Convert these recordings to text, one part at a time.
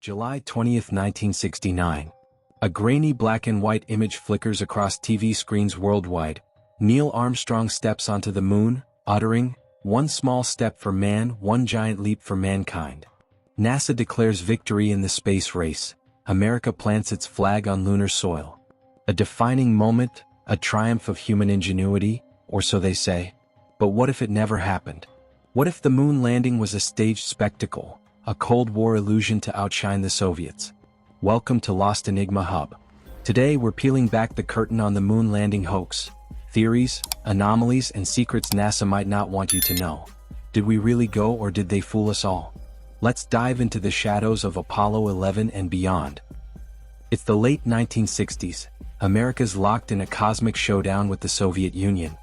July 20, 1969. A grainy black and white image flickers across TV screens worldwide. Neil Armstrong steps onto the moon, uttering, "One small step for man, one giant leap for mankind." NASA declares victory in the space race. America plants its flag on lunar soil. A defining moment, a triumph of human ingenuity, or so they say. But what if it never happened? What if the moon landing was a staged spectacle, a Cold War illusion to outshine the Soviets? Welcome to Lost Enigma Hub. Today we're peeling back the curtain on the moon landing hoax. Theories, anomalies, and secrets NASA might not want you to know. Did we really go, or did they fool us all? Let's dive into the shadows of Apollo 11 and beyond. It's the late 1960s. America's locked in a cosmic showdown with the Soviet Union.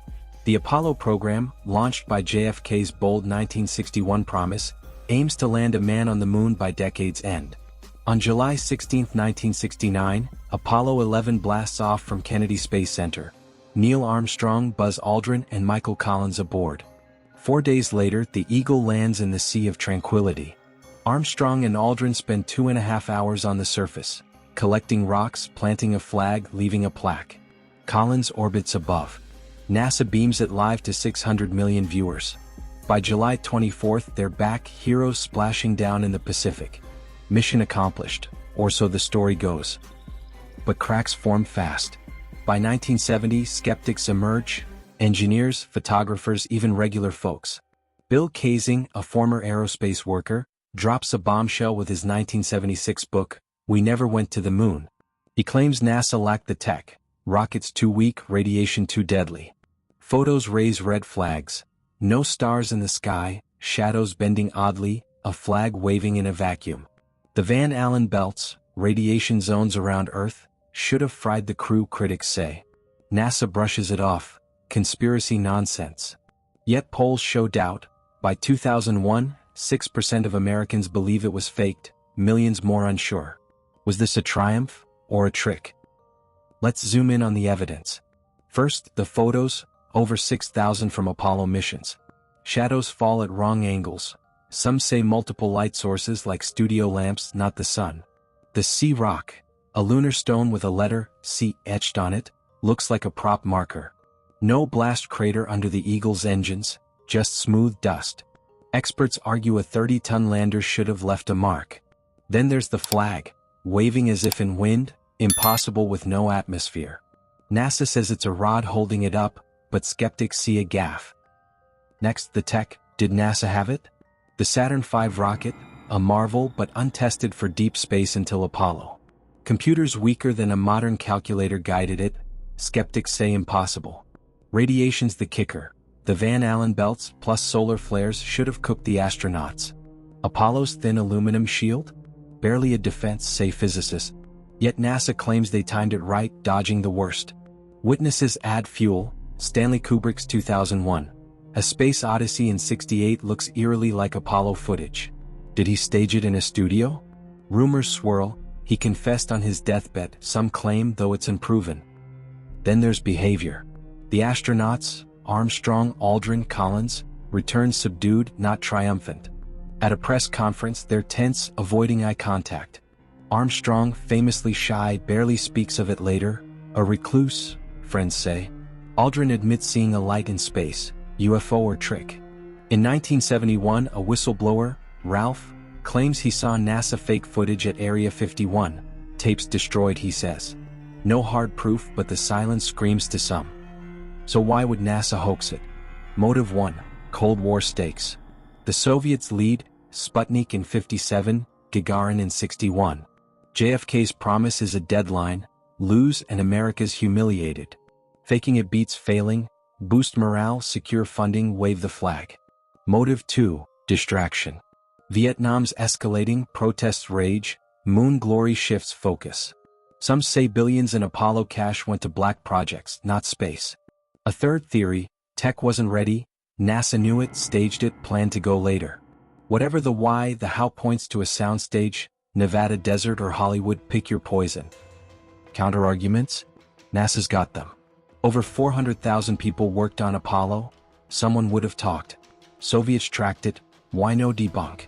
The Apollo program, launched by JFK's bold 1961 promise, aims to land a man on the moon by decade's end. On July 16, 1969, Apollo 11 blasts off from Kennedy Space Center. Neil Armstrong, Buzz Aldrin, and Michael Collins aboard. 4 days later, the Eagle lands in the Sea of Tranquility. Armstrong and Aldrin spend 2.5 hours on the surface, collecting rocks, planting a flag, leaving a plaque. Collins orbits above. NASA beams it live to 600 million viewers. By July 24th, they're back, heroes splashing down in the Pacific. Mission accomplished, or so the story goes. But cracks form fast. By 1970, skeptics emerge, engineers, photographers, even regular folks. Bill Kaysing, a former aerospace worker, drops a bombshell with his 1976 book, We Never Went to the Moon. He claims NASA lacked the tech, rockets too weak, radiation too deadly. Photos raise red flags. No stars in the sky, shadows bending oddly, a flag waving in a vacuum. The Van Allen belts, radiation zones around Earth, should have fried the crew, critics say. NASA brushes it off, conspiracy nonsense. Yet polls show doubt. By 2001, 6% of Americans believe it was faked, millions more unsure. Was this a triumph, or a trick? Let's zoom in on the evidence. First, the photos, over 6,000 from Apollo missions. Shadows fall at wrong angles. Some say multiple light sources like studio lamps, not the sun. The C rock, a lunar stone with a letter C etched on it, looks like a prop marker. No blast crater under the Eagle's engines, just smooth dust. Experts argue a 30-ton lander should have left a mark. Then there's the flag, waving as if in wind, impossible with no atmosphere. NASA says it's a rod holding it up, but skeptics see a gaffe. Next, the tech. Did NASA have it? The Saturn V rocket, a marvel but untested for deep space until Apollo. Computers weaker than a modern calculator guided it. Skeptics say impossible. Radiation's the kicker. The Van Allen belts plus solar flares should have cooked the astronauts. Apollo's thin aluminum shield? Barely a defense, say physicists. Yet NASA claims they timed it right, dodging the worst. Witnesses add fuel. Stanley Kubrick's 2001. A Space Odyssey in '68 looks eerily like Apollo footage. Did he stage it in a studio? Rumors swirl. He confessed on his deathbed, some claim, though it's unproven. Then there's behavior. The astronauts, Armstrong, Aldrin, Collins, return subdued, not triumphant. At a press conference, they're tense, avoiding eye contact. Armstrong, famously shy, barely speaks of it later. A recluse, friends say. Aldrin admits seeing a light in space, UFO or trick. In 1971, a whistleblower, Ralph, claims he saw NASA fake footage at Area 51. Tapes destroyed, he says. No hard proof, but the silence screams to some. So why would NASA hoax it? Motive 1, Cold War stakes. The Soviets lead, Sputnik in '57, Gagarin in '61. JFK's promise is a deadline, lose and America's humiliated. Faking it beats failing, boost morale, secure funding, wave the flag. Motive 2, distraction. Vietnam's escalating, protests rage, moon glory shifts focus. Some say billions in Apollo cash went to black projects, not space. A third theory, tech wasn't ready, NASA knew it, staged it, planned to go later. Whatever the why, the how points to a soundstage, Nevada desert or Hollywood, pick your poison. Counter-arguments? NASA's got them. Over 400,000 people worked on Apollo. Someone would have talked. Soviets tracked it. Why no debunk?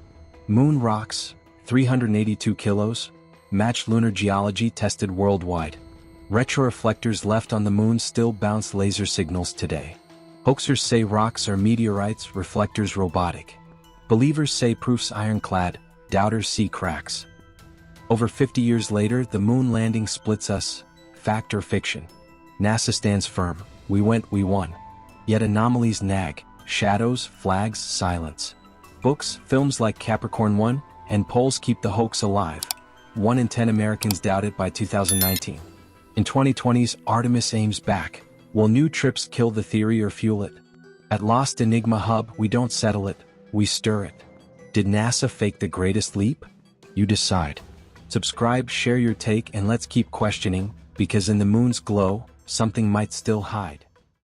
Moon rocks, 382 kilos, matched lunar geology tested worldwide. Retroreflectors left on the moon still bounce laser signals today. Hoaxers say rocks are meteorites, reflectors robotic. Believers say proofs ironclad, doubters see cracks. Over 50 years later, the moon landing splits us, fact or fiction. NASA stands firm, we went, we won. Yet anomalies nag, shadows, flags, silence. Books, films like Capricorn 1, and polls keep the hoax alive. 1 in 10 Americans doubt it by 2019. In 2020's Artemis aims back. Will new trips kill the theory or fuel it? At Lost Enigma Hub, we don't settle it, we stir it. Did NASA fake the greatest leap? You decide. Subscribe, share your take, and let's keep questioning, because in the moon's glow, something might still hide.